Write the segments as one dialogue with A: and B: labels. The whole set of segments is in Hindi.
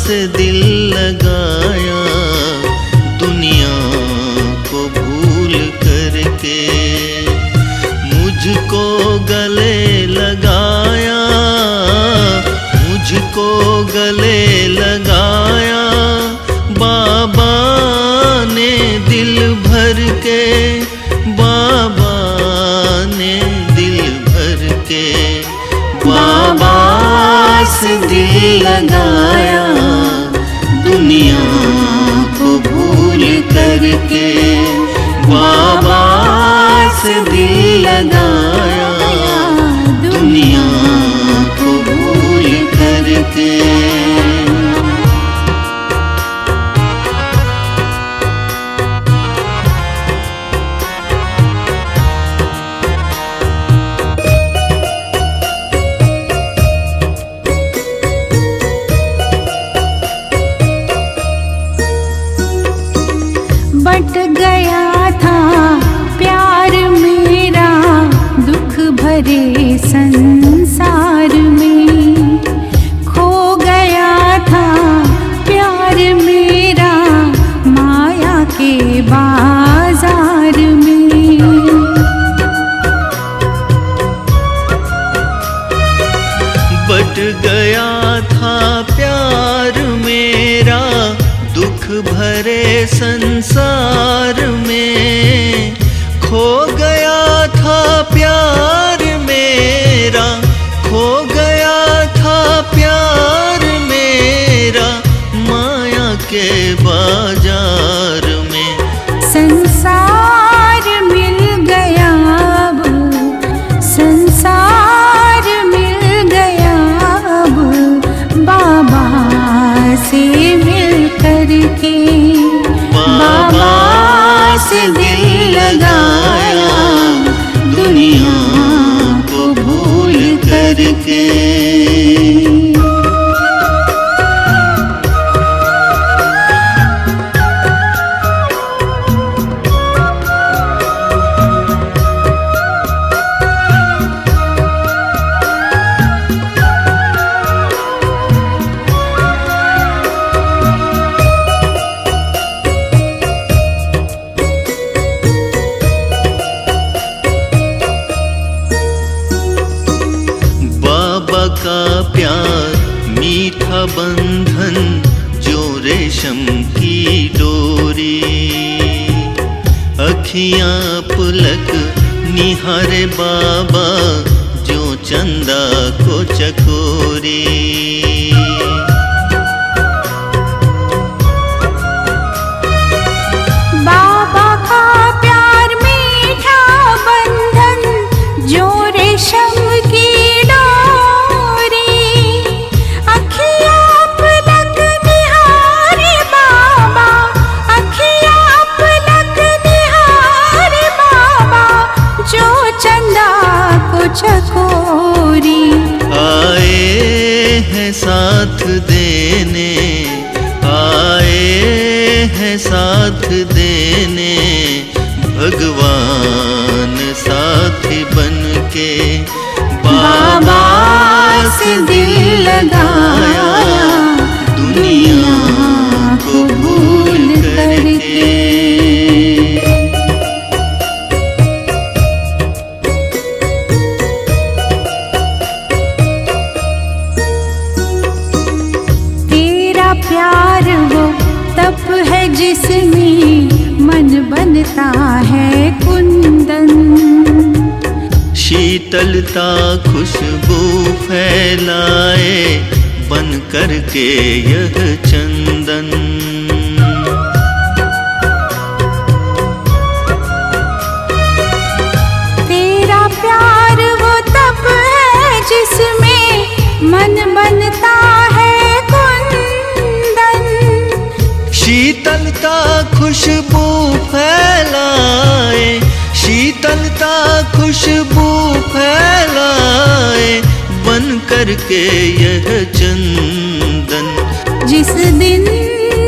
A: से दिल लगाया, दुनिया को भूल करके मुझको गले लगाया, मुझको गले लगाया। बाबा ने दिल भर के, बाबा ने दिल भर के, बाबा से दिल लगाया, दुनिया को भूल करके। बाबा से दिल लगाया, दुनिया को भूल करके।
B: बट गया था प्यार मेरा दुख भरे संसार में, खो गया था प्यार मेरा माया के बाजार में।
A: बट गया था प्यार मेरा दुख भरे संसार में, खो गया था प्यार मेरा, खो गया था प्यार मेरा माया के बाजार में।
B: संसार मिल गया अब, संसार मिल गया अब, बाबा से मिल करके। बाबा से दिल लगाया, दुनिया को भूल करके।
A: बाबा का प्यार मीठा बंधन जो रेशम की डोरी, अखियां पुलक निहारे बाबा जो चंदा को चकोरी।
B: बाबा का प्यार मीठा बंधन जो रेशम की चकोरी।
A: आए हैं साथ देने, आए हैं साथ देने, भगवान साथी बन के। बाबा से दिल लगाया, दुनिया को भूल करके।
B: प्यार वो तप है जिसमें मन बनता है कुंदन,
A: शीतलता खुशबू फैलाए बन करके यह चंदन।
B: तेरा प्यार वो तप है जिसमें मन बनता है
A: शीतलता खुशबू फैलाए, शीतलता खुशबू फैलाए बन करके यह चंदन।
B: जिस दिन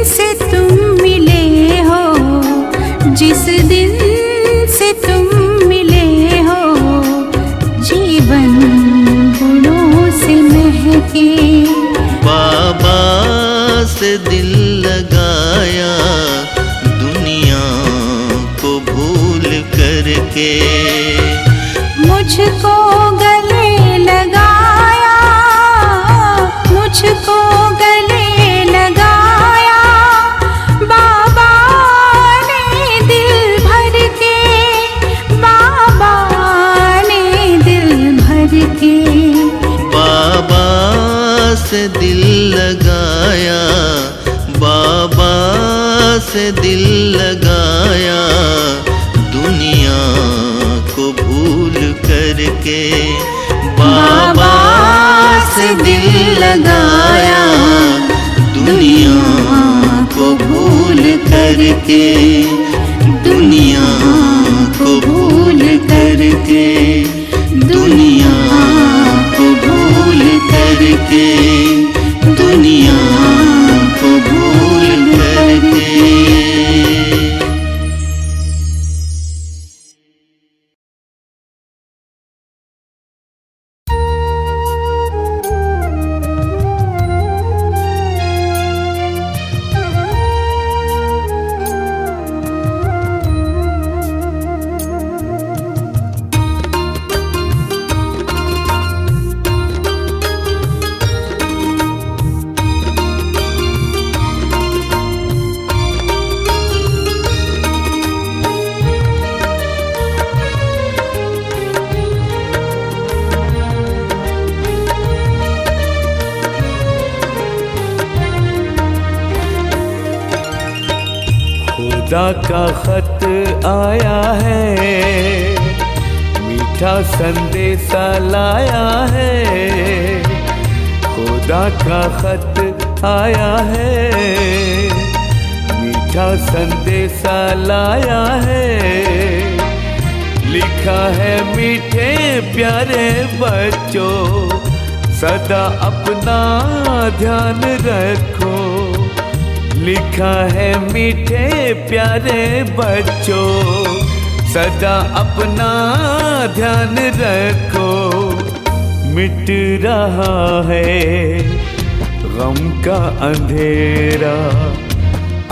B: से तुम मिले हो, जिस दिन से तुम मिले हो, जीवन गुणों से महके।
A: बाबा से दिल लगाया दुनिया को भूल करके।
B: मुझको गले लगाया, मुझको गले लगाया बाबा ने दिल भर के, बाबा ने दिल भर के।
A: बाबा से दिल लगाया, बाबा से दिल लगाया दुनिया को भूल करके। बाबा से दिल लगाया दुनिया को भूल करके, दुनिया को भूल करके, दुनिया को भूल करके, दुनिया को भूल करके।
C: खुदा का खत आया है, मीठा संदेशा लाया है। खुदा का खत आया है, मीठा संदेशा लाया है। लिखा है मीठे प्यारे बच्चों, सदा अपना ध्यान रखो। लिखा है मीठे प्यारे बच्चों, सदा अपना ध्यान रखो। मिट रहा है गम का अंधेरा,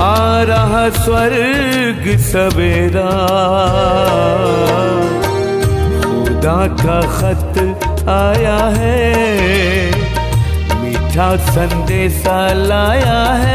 C: आ रहा स्वर्ग सवेरा। खुदा का खत आया है, मीठा संदेशा लाया है।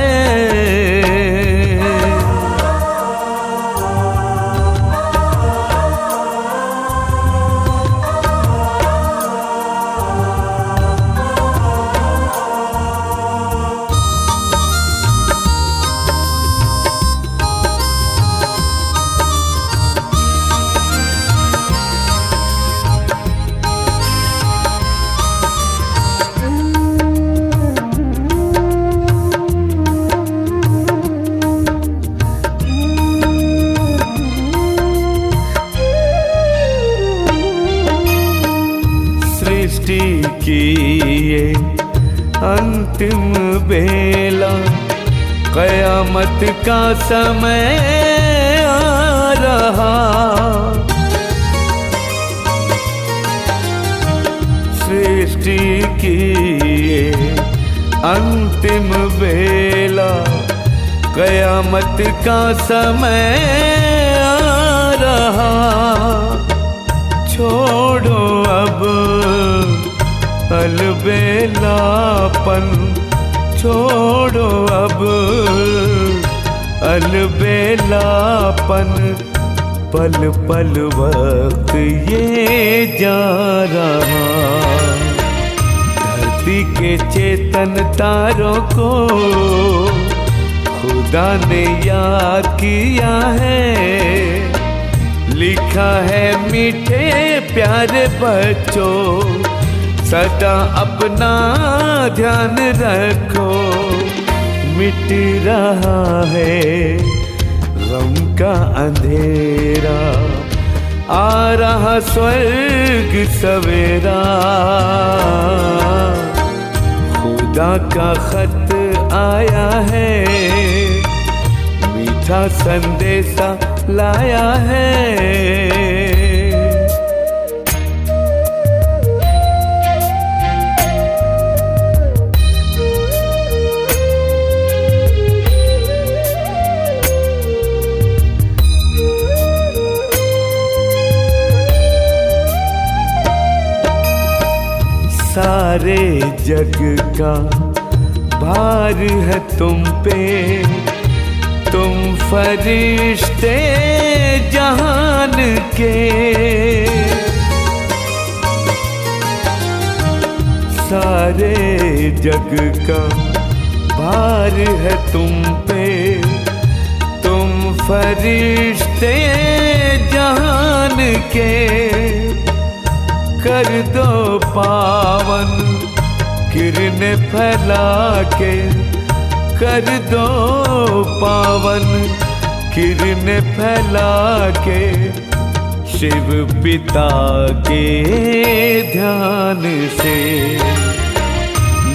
C: की ये अंतिम बेला, कयामत का समय आ रहा। सृष्टि की ये अंतिम बेला, कयामत का समय आ रहा। छोड़ो अब अलबेलापन, छोड़ो अब अलबेलापन। पल पल वक्त ये जा रहा, धरती के चेतन तारों को खुदा ने याद किया है। लिखा है मीठे प्यारे बच्चों, सदा अपना ध्यान रखो। मिट रहा है गम का अंधेरा, आ रहा स्वर्ग सवेरा। खुदा का खत आया है, मीठा संदेशा लाया है। सारे जग का भार है तुम पे, तुम फरिश्ते जहान के। सारे जग का भार है तुम पे, तुम फरिश्ते जहान के। कर दो पावन किरणें फैला के, कर दो पावन किरणें फैला के। शिव पिता के ध्यान से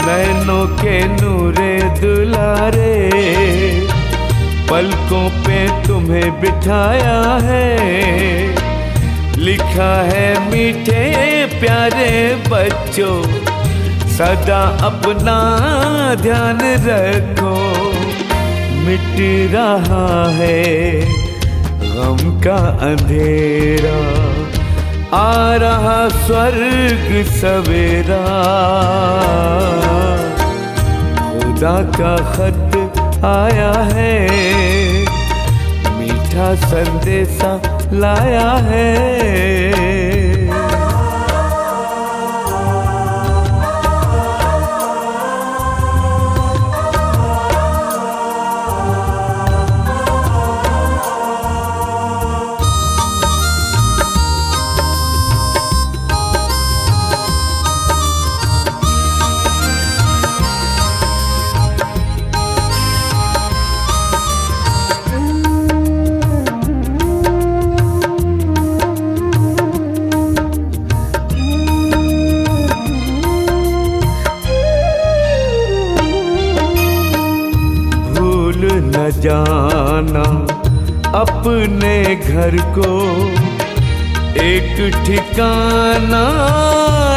C: नैनों के नूरे दुलारे, पलकों पे तुम्हें बिठाया है। लिखा है मीठे प्यारे बच्चों, सदा अपना ध्यान रखो। मिट रहा है गम का अंधेरा, आ रहा स्वर्ग सवेरा। खुदा का खत आया है, मीठा संदेशा लाया है। न जाना अपने घर को, एक ठिकाना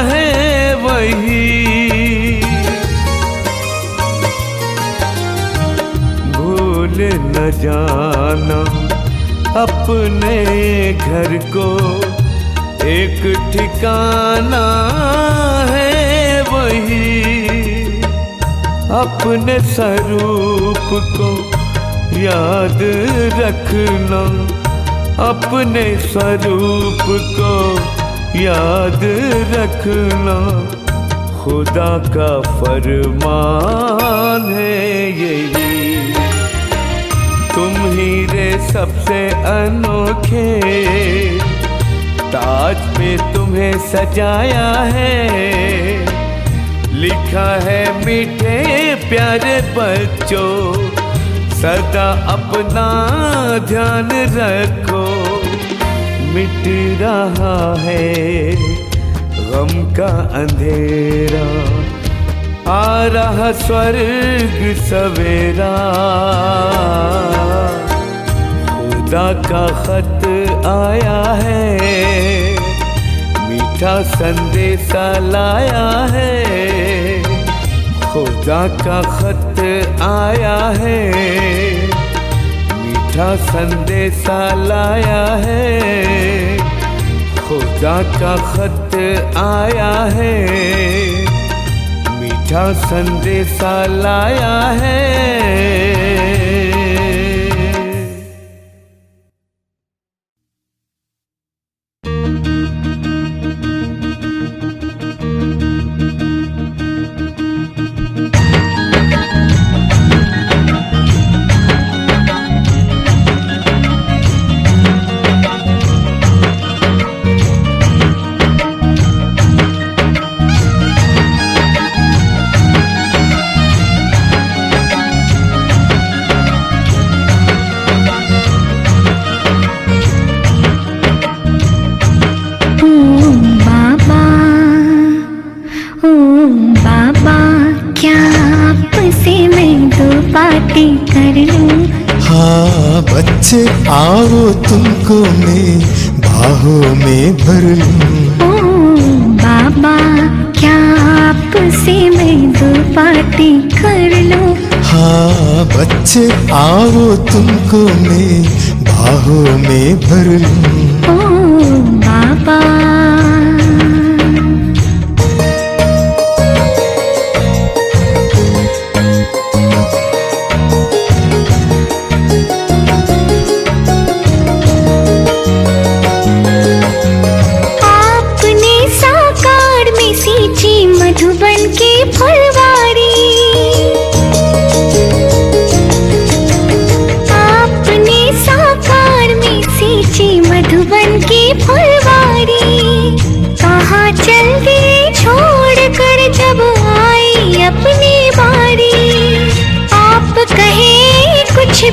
C: है वही। भूल न जाना अपने घर को, एक ठिकाना है वही। अपने स्वरूप को याद रखना, अपने स्वरूप को याद रखना। खुदा का फरमान है यही, तुम ही रे सबसे अनोखे। ताज पे तुम्हें सजाया है, लिखा है मीठे प्यारे बच्चों, सदा अपना ध्यान रखो। मिट रहा है गम का अंधेरा, आ रहा स्वर्ग सवेरा। खुदा का खत आया है, मीठा संदेशा लाया है। खुदा का खत आया है, मीठा संदेशा लाया है। खुदा का खत आया है, मीठा संदेशा लाया है।
D: हाँ बच्चे आओ तुमको मैं बाहों में भर लूं।
B: ओ बाबा क्या आपसे मैं दो पार्टी कर लूं।
D: हाँ बच्चे आओ तुमको मैं बाहों में भर लूं।
B: ओ बाबा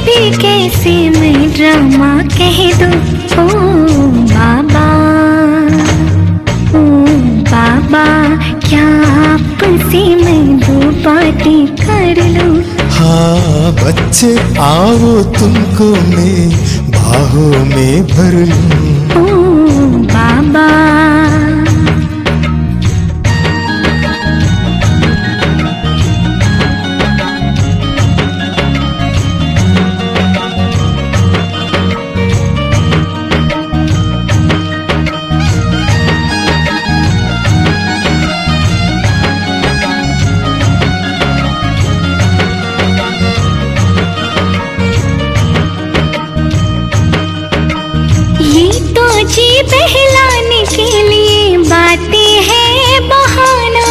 B: भी कैसे मैं ड्रामा कह दूं। ओ बाबा, ओ बाबा, क्या आपसे मैं दो बातें कर लूं।
D: हाँ बच्चे आओ तुमको मैं बाहों में भर लूं।
B: ओ बाबा, ये तो जी बहलाने के लिए बातें हैं बहाना।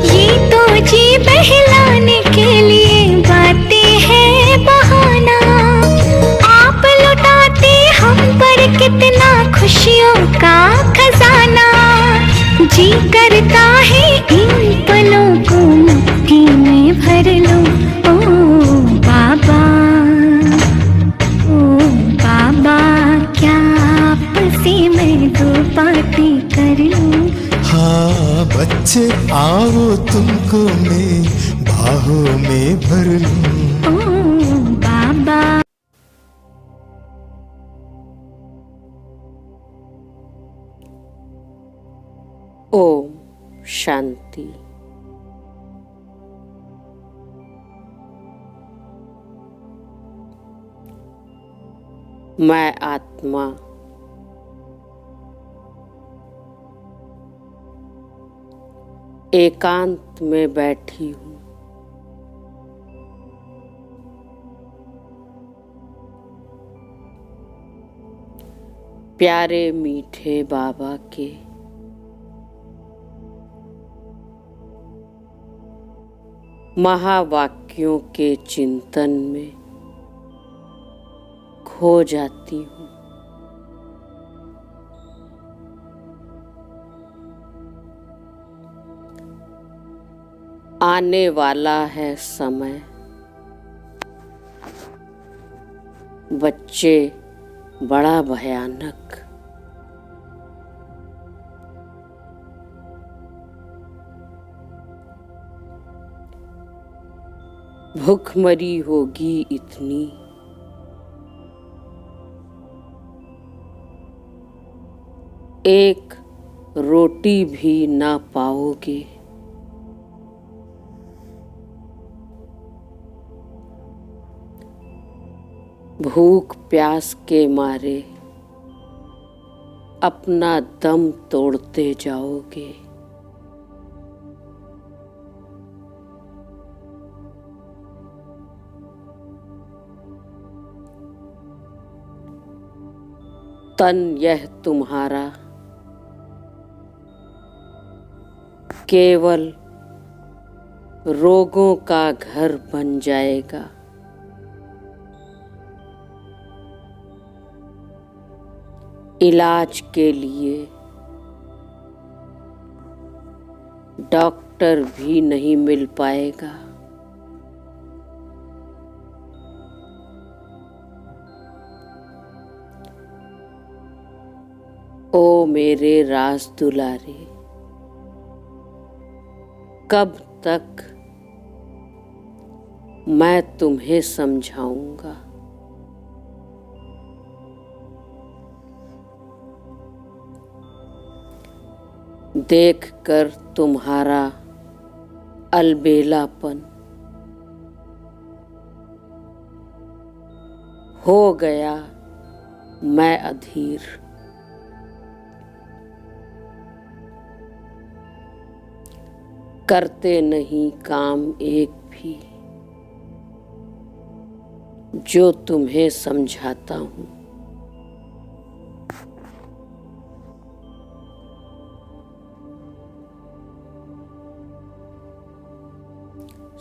B: ये तो जी बहलाने के लिए बातें हैं बहाना। आप लुटाते हम पर कितना खुशियों का खजाना। जी करता है इन पलों को मिट्टी में भर लूं। ओ बाबा, ओ बाबा, क्या आपसे मैं दो बातें कर लूं।
D: हाँ बच्चे आओ तुमको मैं बाहों में भर लूं।
B: ओ बाबा।
E: ओम शांति। मैं आत्मा एकांत में बैठी हूँ। प्यारे मीठे बाबा के महावाक्यों के चिंतन में खो जाती हूँ। आने वाला है समय, बच्चे बड़ा भयानक। भूखमरी होगी इतनी, एक रोटी भी ना पाओगे। भूख प्यास के मारे अपना दम तोड़ते जाओगे। तन यह तुम्हारा केवल रोगों का घर बन जाएगा। इलाज के लिए डॉक्टर भी नहीं मिल पाएगा। ओ मेरे राज दुलारे, कब तक मैं तुम्हें समझाऊंगा। देखकर तुम्हारा अलबेलापन हो गया मैं अधीर। करते नहीं काम एक भी जो तुम्हें समझाता हूँ।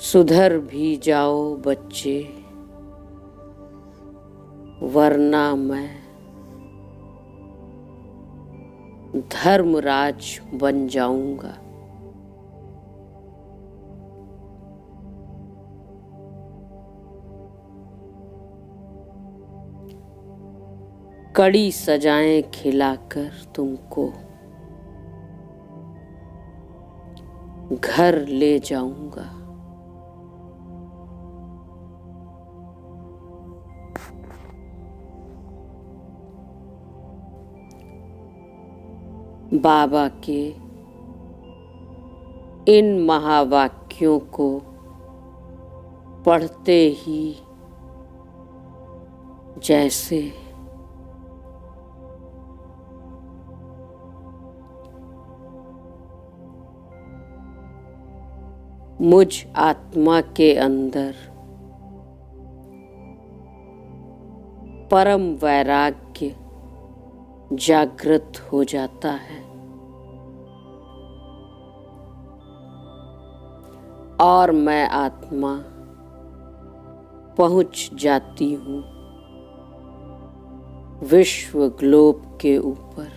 E: सुधर भी जाओ बच्चे, वरना मैं धर्मराज बन जाऊंगा। कड़ी सजाएं खिलाकर तुमको घर ले जाऊंगा। बाबा के इन महावाक्यों को पढ़ते ही जैसे मुझ आत्मा के अंदर परम वैराग्य जागृत हो जाता है और मैं आत्मा पहुंच जाती हूँ विश्व ग्लोब के ऊपर।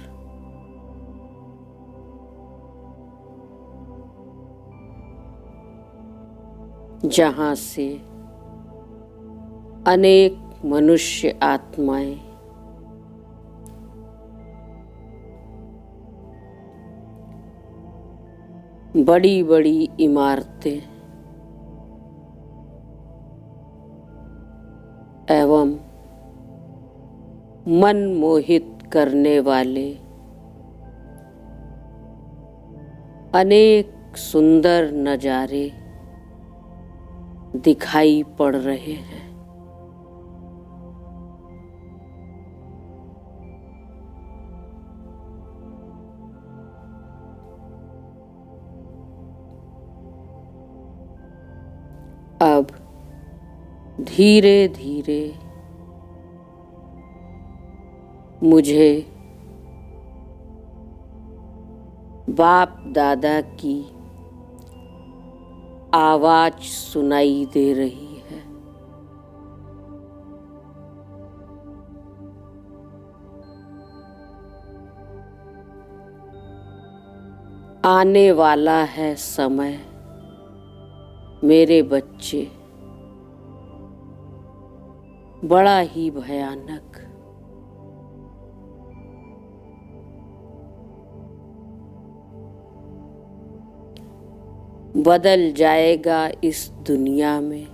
E: जहाँ से अनेक मनुष्य आत्माएं बड़ी बड़ी इमारतें एवं मन मोहित करने वाले अनेक सुंदर नजारे दिखाई पड़ रहे हैं। अब धीरे धीरे मुझे बाप दादा की आवाज सुनाई दे रही है। आने वाला है समय मेरे बच्चे बड़ा ही भयानक। बदल जाएगा इस दुनिया में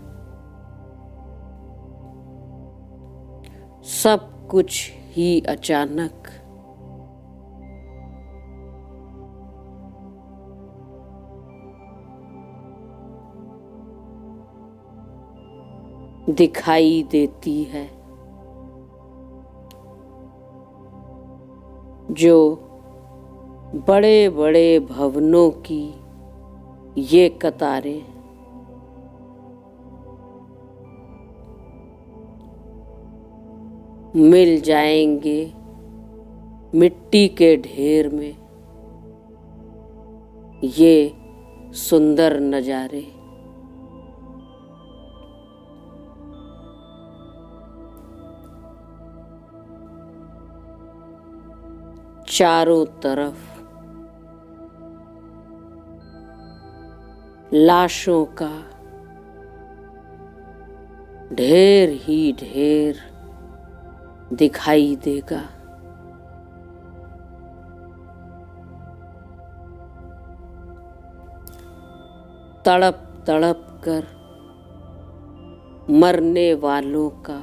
E: सब कुछ ही अचानक। दिखाई देती है जो बड़े बड़े भवनों की ये कतारें मिल जाएंगे मिट्टी के ढेर में ये सुंदर नजारे। चारों तरफ लाशों का ढेर ही ढेर दिखाई देगा। तड़प तड़प कर मरने वालों का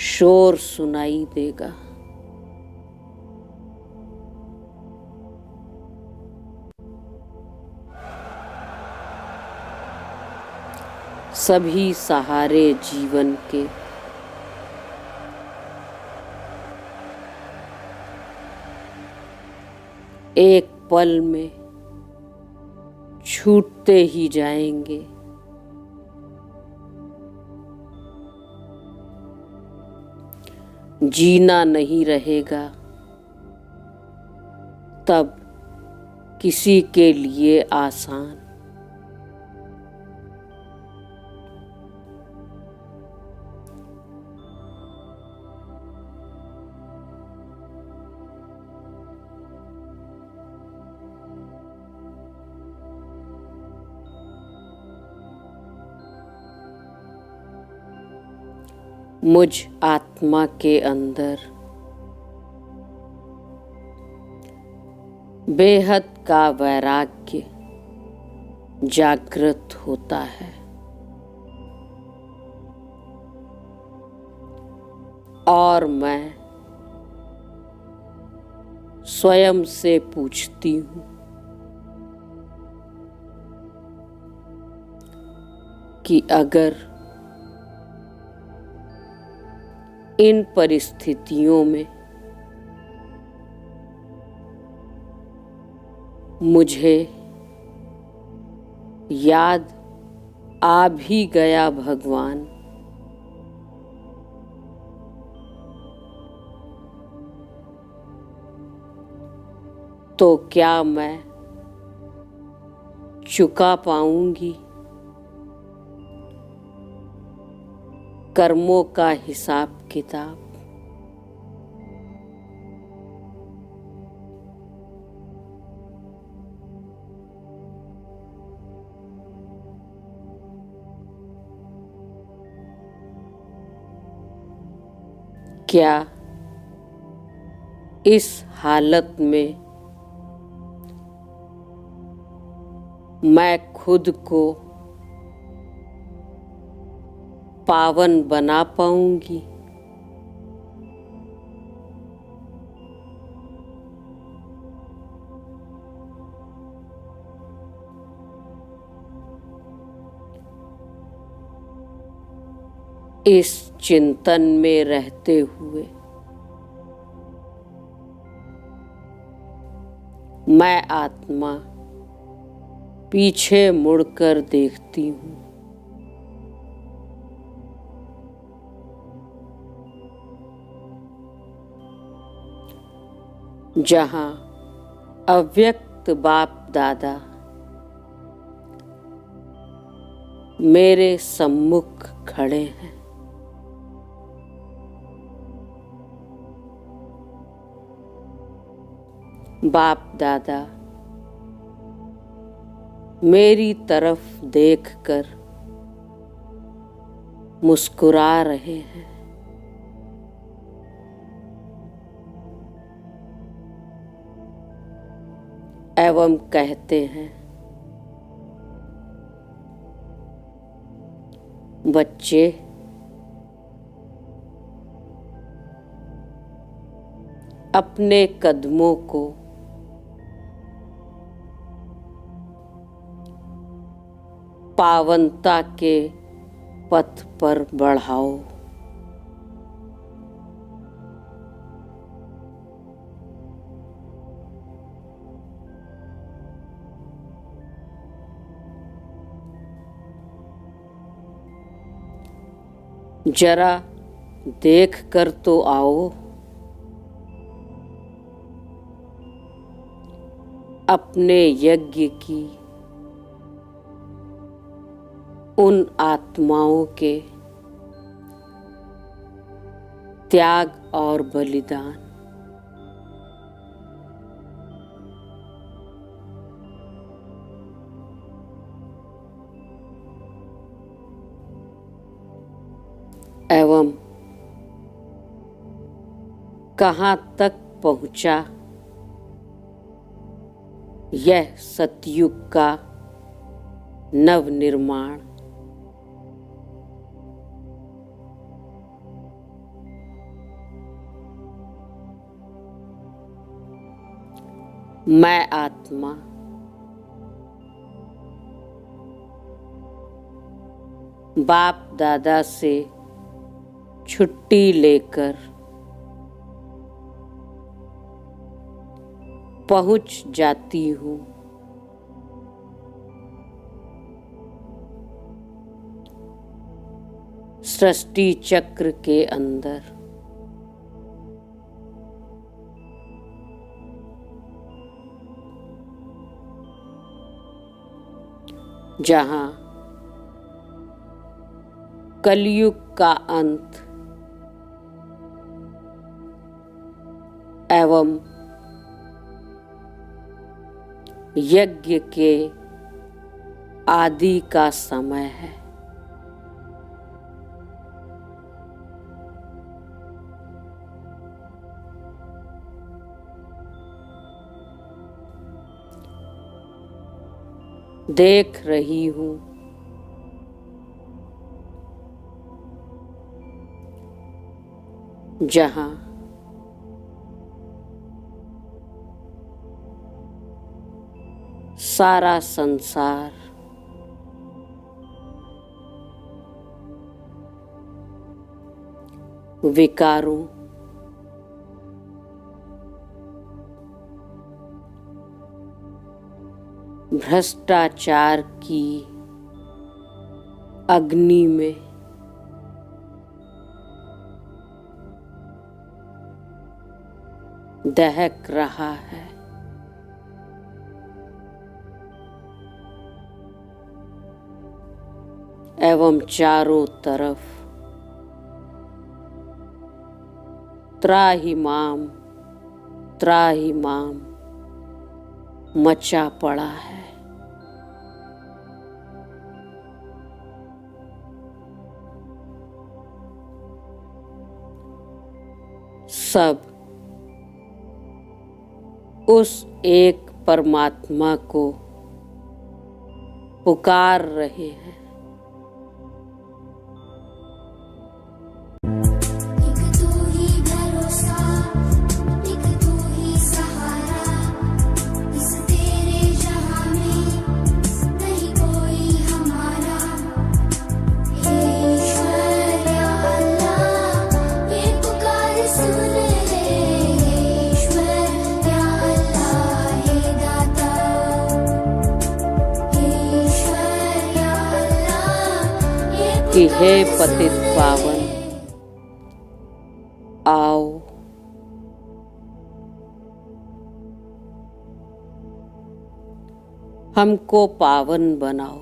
E: शोर सुनाई देगा। सभी सहारे जीवन के एक पल में छूटते ही जाएंगे। जीना नहीं रहेगा तब किसी के लिए आसान। मुझ आत्मा के अंदर बेहद का वैराग्य जागृत होता है और मैं स्वयं से पूछती हूँ कि अगर इन परिस्थितियों में मुझे याद आ भी गया भगवान, तो क्या मैं चुका पाऊंगी कर्मों का हिसाब किताब? क्या इस हालत में मैं खुद को पावन बना पाऊंगी? इस चिंतन में रहते हुए मैं आत्मा पीछे मुड़कर देखती हूँ। जहाँ अव्यक्त बाप दादा मेरे सम्मुख खड़े हैं, बाप दादा मेरी तरफ देखकर मुस्कुरा रहे हैं। एवं कहते हैं, बच्चे अपने कदमों को पावनता के पथ पर बढ़ाओ। जरा देख कर तो आओ, अपने यज्ञ की उन आत्माओं के त्याग और बलिदान। एवं कहाँ तक पहुँचा यह सतयुग का नवनिर्माण। मैं आत्मा बाप दादा से छुट्टी लेकर पहुंच जाती हूँ सृष्टि चक्र के अंदर। जहाँ कलयुग का अंत एवं यज्ञ के आदि का समय है। देख रही हूँ जहाँ सारा संसार विकारों, भ्रष्टाचार की अग्नि में दहक रहा है। एवं चारों तरफ त्राहिमाम त्राहिमाम मचा पड़ा है। सब उस एक परमात्मा को पुकार रहे हैं। कि हे पतित पावन आओ, हमको पावन बनाओ।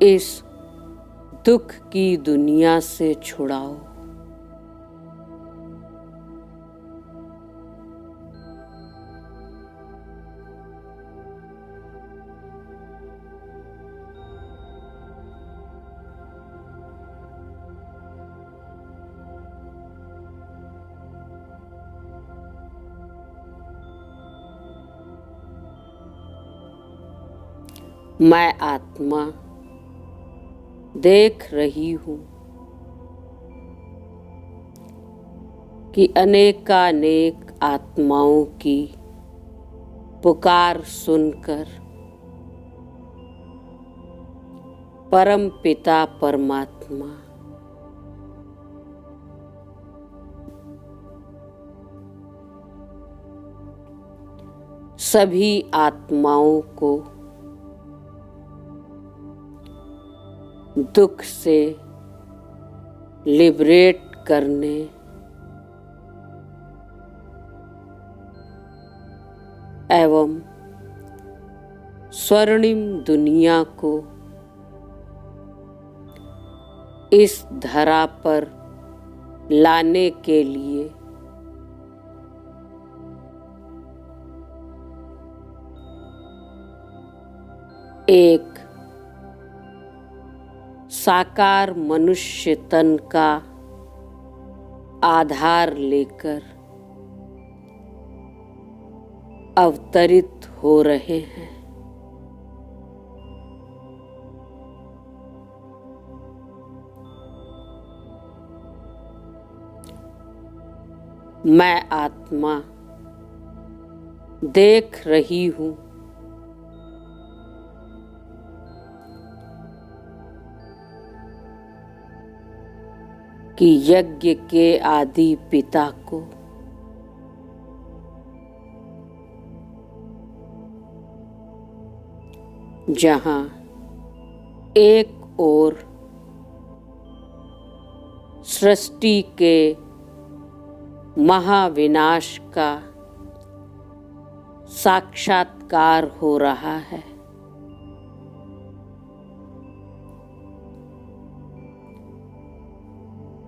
E: इस दुख की दुनिया से छुड़ाओ। मैं आत्मा देख रही हूँ कि अनेकानेक आत्माओं की पुकार सुनकर परम पिता परमात्मा सभी आत्माओं को दुख से लिबरेट करने एवं स्वर्णिम दुनिया को इस धरा पर लाने के लिए एक साकार मनुष्य तन का आधार लेकर अवतरित हो रहे हैं। मैं आत्मा देख रही हूँ कि यज्ञ के आदि पिता को जहाँ एक ओर सृष्टि के महाविनाश का साक्षात्कार हो रहा है,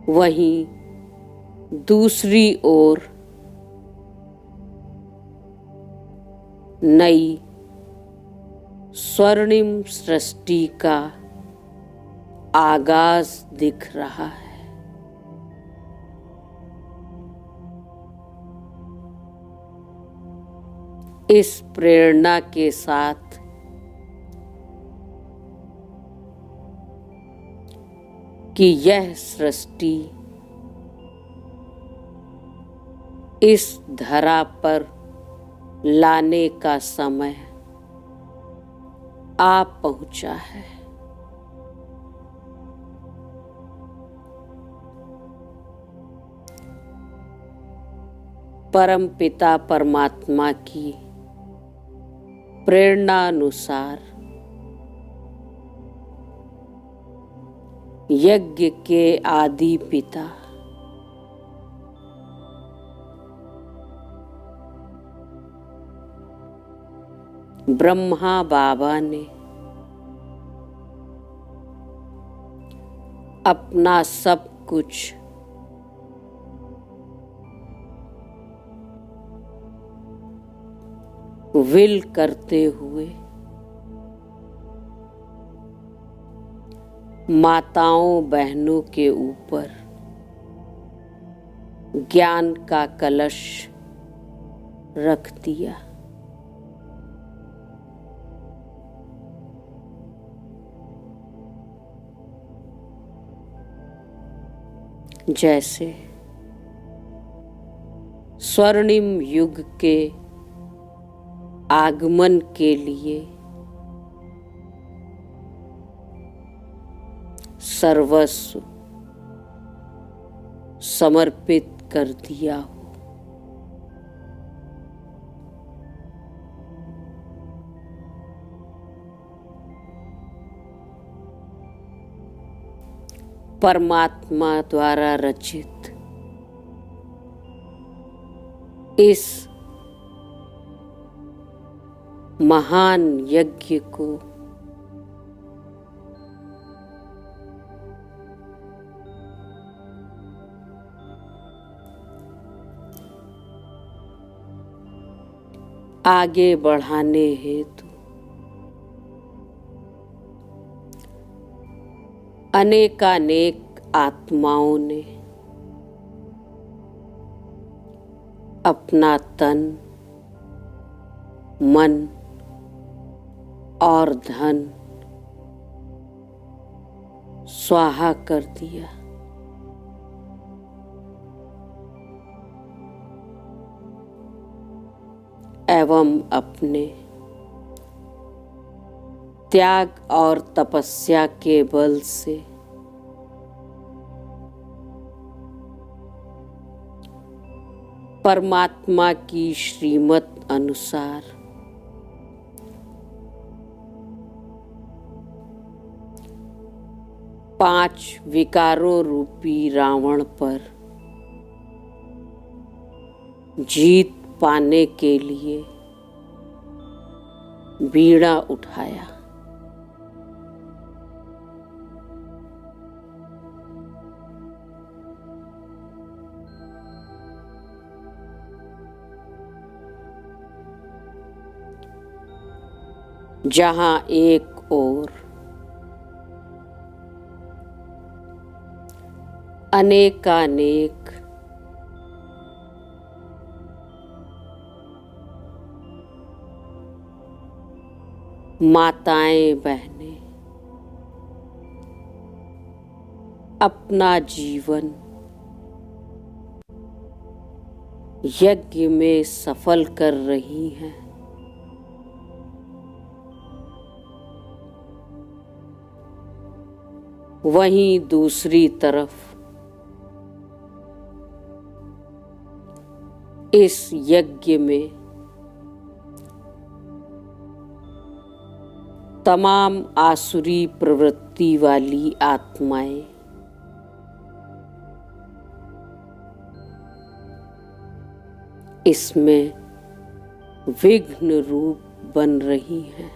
E: वहीं दूसरी ओर नई स्वर्णिम सृष्टि का आगाज दिख रहा है। इस प्रेरणा के साथ कि यह सृष्टि इस धरा पर लाने का समय आ पहुंचा है। परम पिता परमात्मा की प्रेरणानुसार यज्ञ के आदि पिता ब्रह्मा बाबा ने अपना सब कुछ विल करते हुए माताओं बहनों के ऊपर ज्ञान का कलश रख दिया। जैसे स्वर्णिम युग के आगमन के लिए सर्वस्व समर्पित कर दिया हो। परमात्मा द्वारा रचित इस महान यज्ञ को आगे बढ़ाने हेतु अनेकानेक आत्माओं ने अपना तन, मन और धन स्वाहा कर दिया। एवं अपने त्याग और तपस्या के बल से परमात्मा की श्रीमत अनुसार पांच विकारों रूपी रावण पर जीत पाने के लिए बीड़ा उठाया। जहां एक ओर अनेकानेक माताएं बहनें अपना जीवन यज्ञ में सफल कर रही हैं, वहीं दूसरी तरफ इस यज्ञ में तमाम आसुरी प्रवृत्ति वाली आत्माएं इसमें विघ्न रूप बन रही हैं।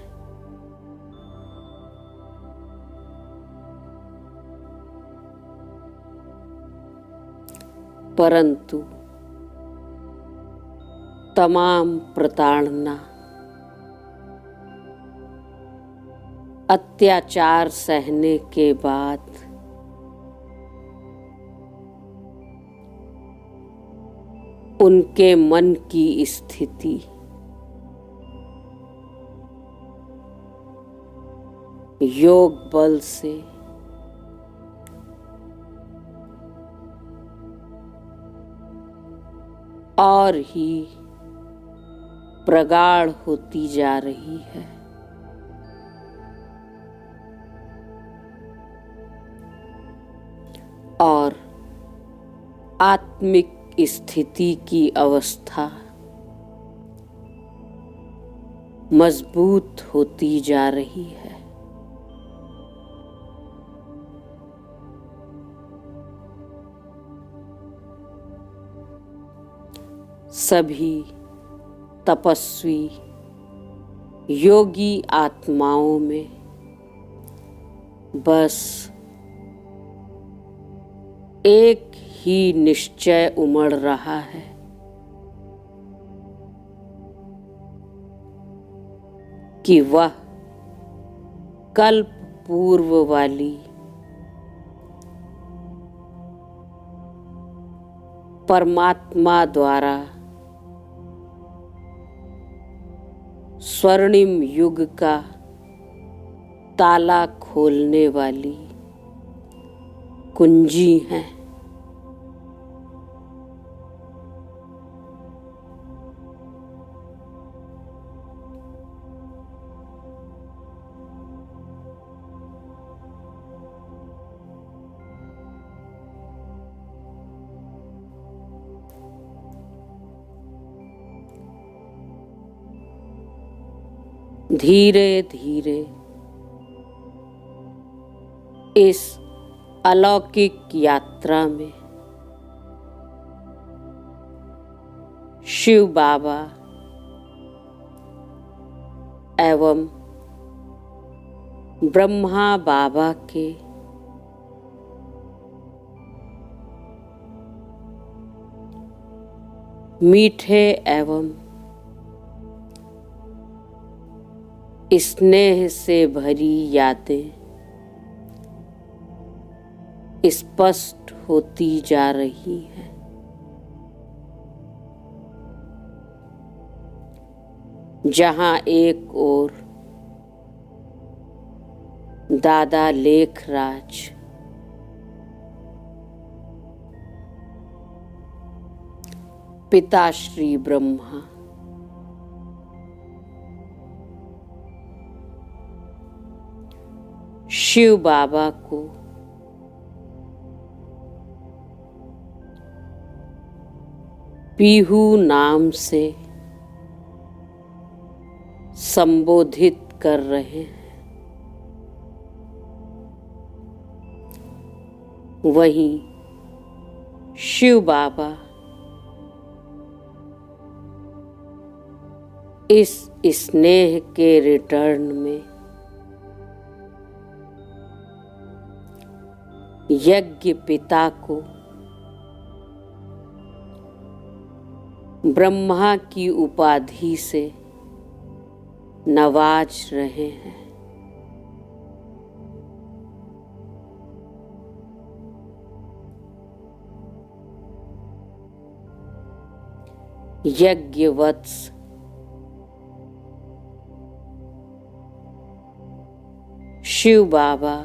E: परंतु तमाम प्रताड़ना, अत्याचार सहने के बाद उनके मन की स्थिति योग बल से और ही प्रगाढ़ होती जा रही है। और आत्मिक स्थिति की अवस्था मजबूत होती जा रही है। सभी तपस्वी योगी आत्माओं में बस एक ही निश्चय उमड़ रहा है कि वह कल्प पूर्व वाली परमात्मा द्वारा स्वर्णिम युग का ताला खोलने वाली कुंजी हैं। धीरे धीरे इस अलौकिक यात्रा में शिव बाबा एवं ब्रह्मा बाबा के मीठे एवं स्नेह से भरी यादें स्पष्ट होती जा रही हैं। जहां एक ओर दादा लेखराज पिता श्री ब्रह्मा शिव बाबा को पीहू नाम से संबोधित कर रहे हैं, वहीं शिव बाबा इस स्नेह के रिटर्न में यज्ञ पिता को ब्रह्मा की उपाधि से नवाज रहे हैं। यज्ञवत्स शिव बाबा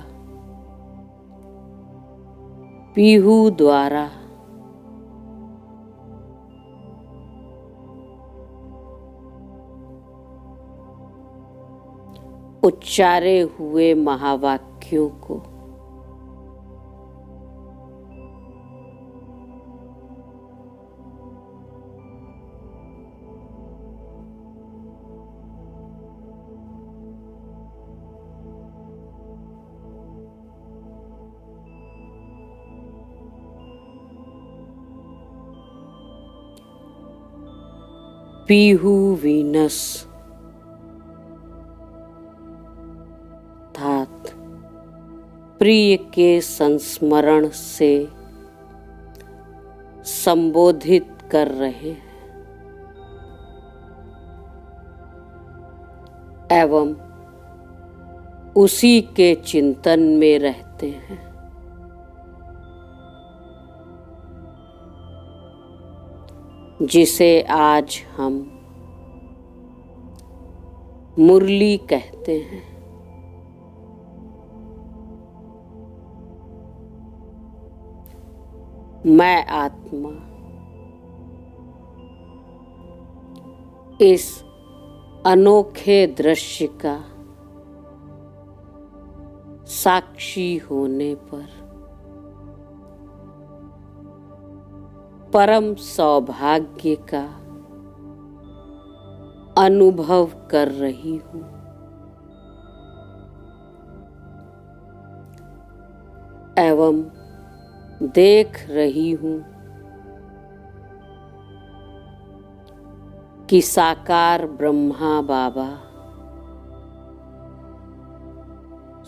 E: पीहू द्वारा उच्चारे हुए महावाक्यों को पीहू वीनस अर्थात प्रिय के संस्मरण से संबोधित कर रहे हैं एवं उसी के चिंतन में रहते हैं। जिसे आज हम मुरली कहते हैं। मैं आत्मा इस अनोखे दृश्य का साक्षी होने पर परम सौभाग्य का अनुभव कर रही हूँ। एवं देख रही हूँ कि साकार ब्रह्मा बाबा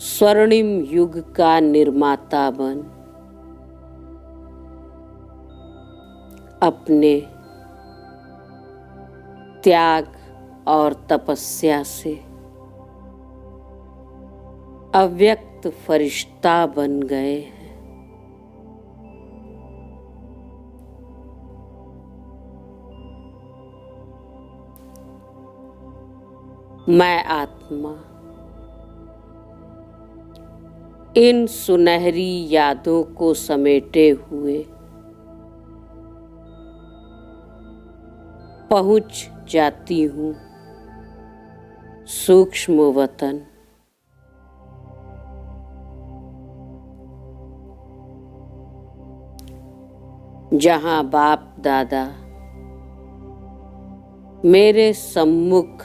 E: स्वर्णिम युग का निर्माता बन अपने त्याग और तपस्या से अव्यक्त फरिश्ता बन गए हैं। मैं आत्मा इन सुनहरी यादों को समेटे हुए पहुंच जाती हूँ सूक्ष्म वतन, जहाँ बाप दादा मेरे सम्मुख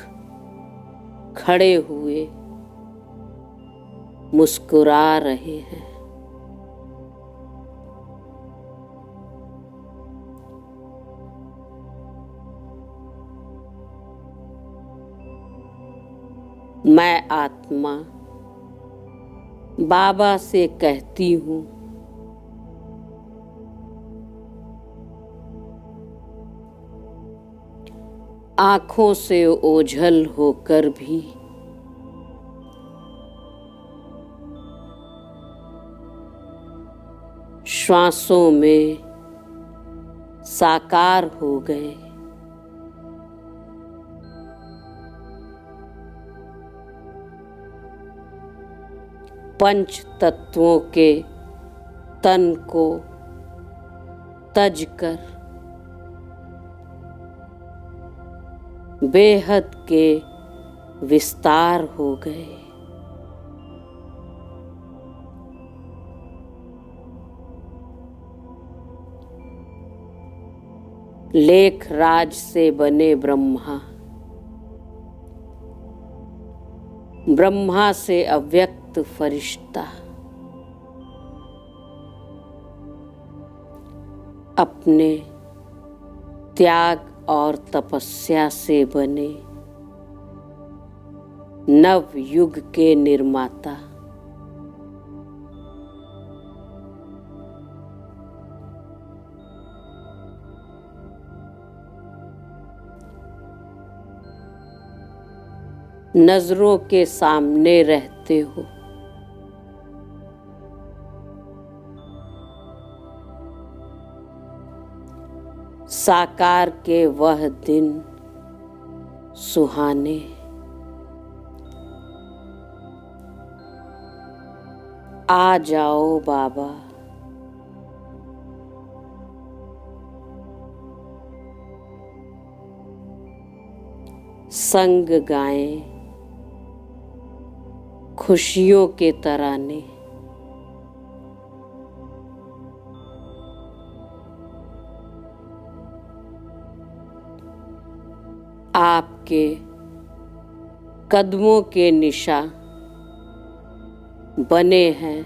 E: खड़े हुए मुस्कुरा रहे हैं। मैं आत्मा बाबा से कहती हूँ, आँखों से ओझल होकर भी श्वासों में साकार हो गए। पंच तत्वों के तन को तज कर बेहद के विस्तार हो गए। लेख राज से बने ब्रह्मा, ब्रह्मा से अव्यक्त फरिश्ता, अपने त्याग और तपस्या से बने नव युग के निर्माता, नजरों के सामने रहते हो। साकार के वह दिन सुहाने, आ जाओ बाबा, संग गाएं खुशियों के तराने। आपके कदमों के निशा बने हैं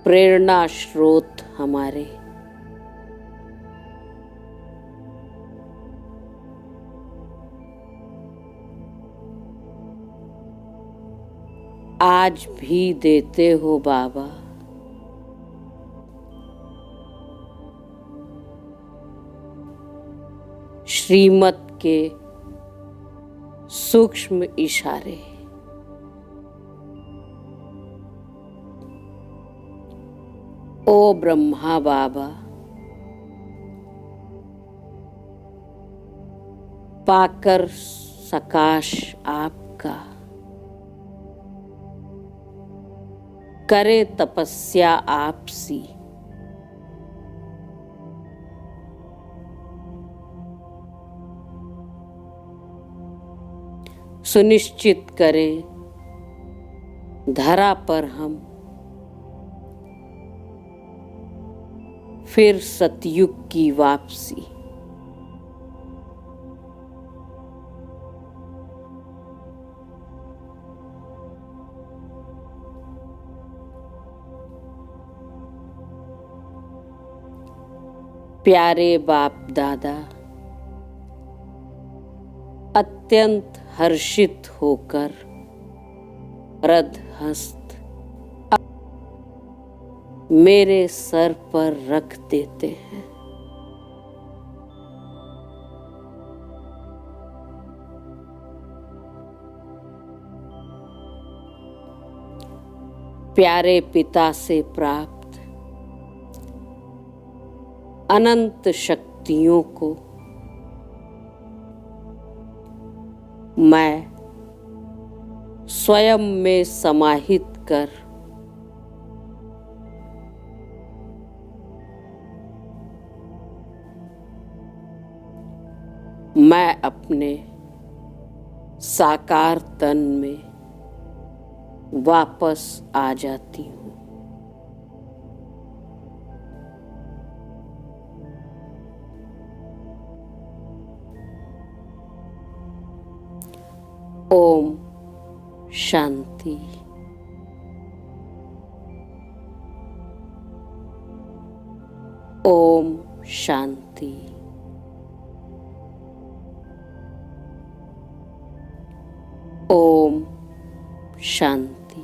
E: प्रेरणा स्रोत हमारे। आज भी देते हो बाबा, श्रीमत के सूक्ष्म इशारे। ओ ब्रह्मा बाबा, पाकर सकाश आपका, करे तपस्या आपसी। सुनिश्चित करें धरा पर हम फिर सतयुग की वापसी। प्यारे बाप दादा, अत्यंत हर्षित होकर वृद्ध हस्त मेरे सर पर रख देते हैं। प्यारे पिता से प्राप्त अनंत शक्तियों को मैं स्वयं में समाहित कर मैं अपने साकार तन में वापस आ जाती हूँ। ओम शांति। ओम शांति। ओम शांति।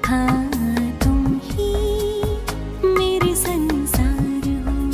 B: हाँ तुम ही मेरे संसार हो।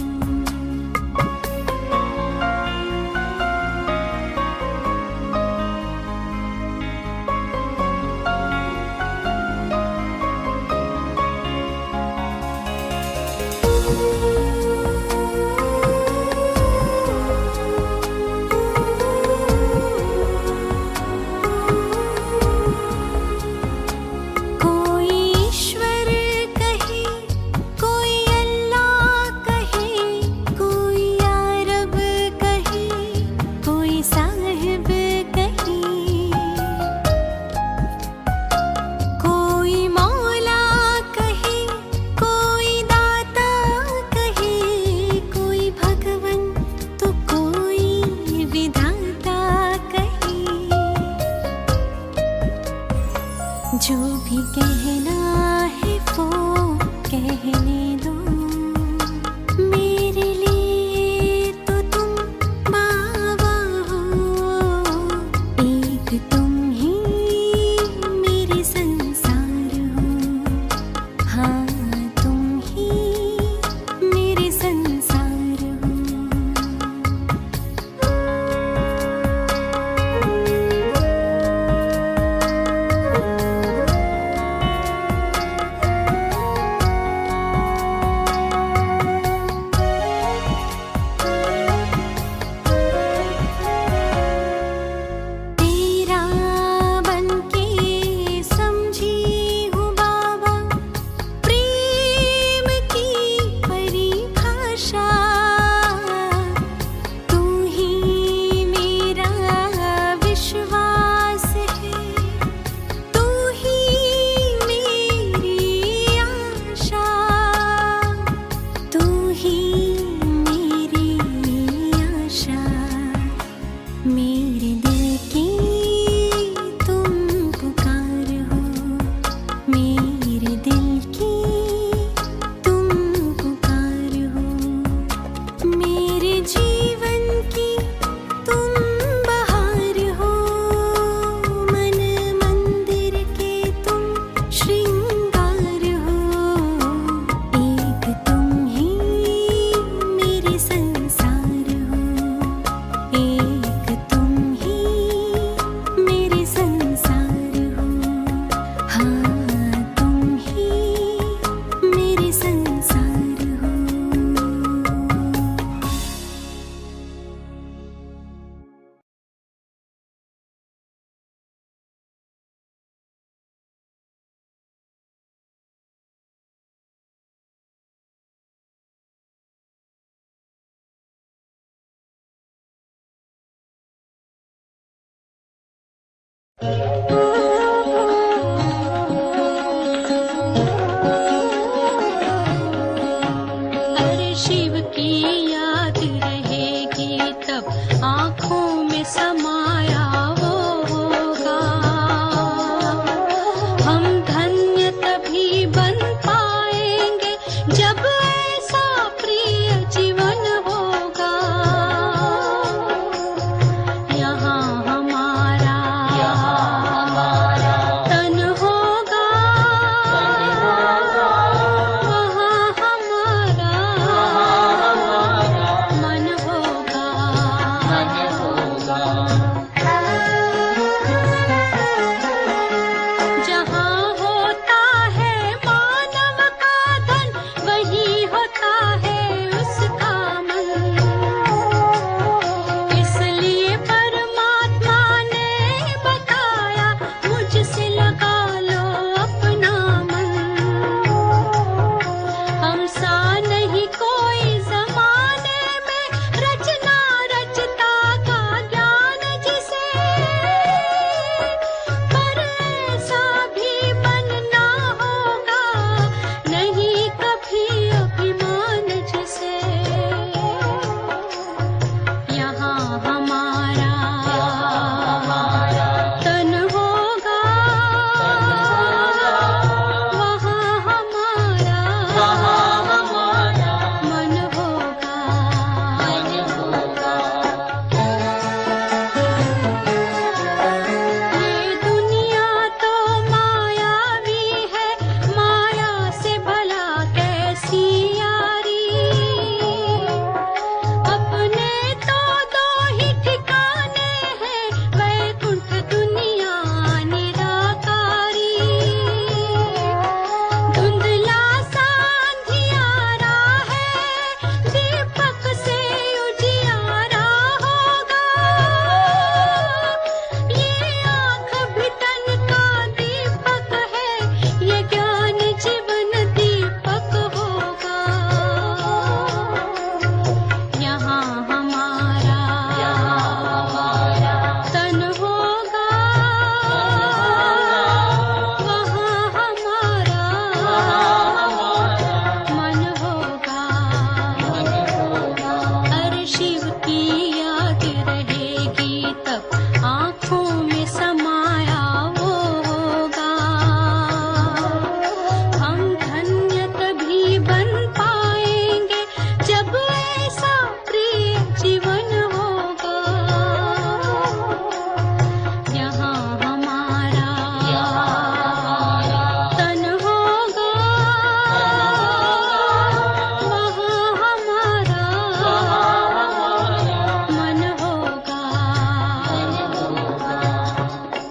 B: है।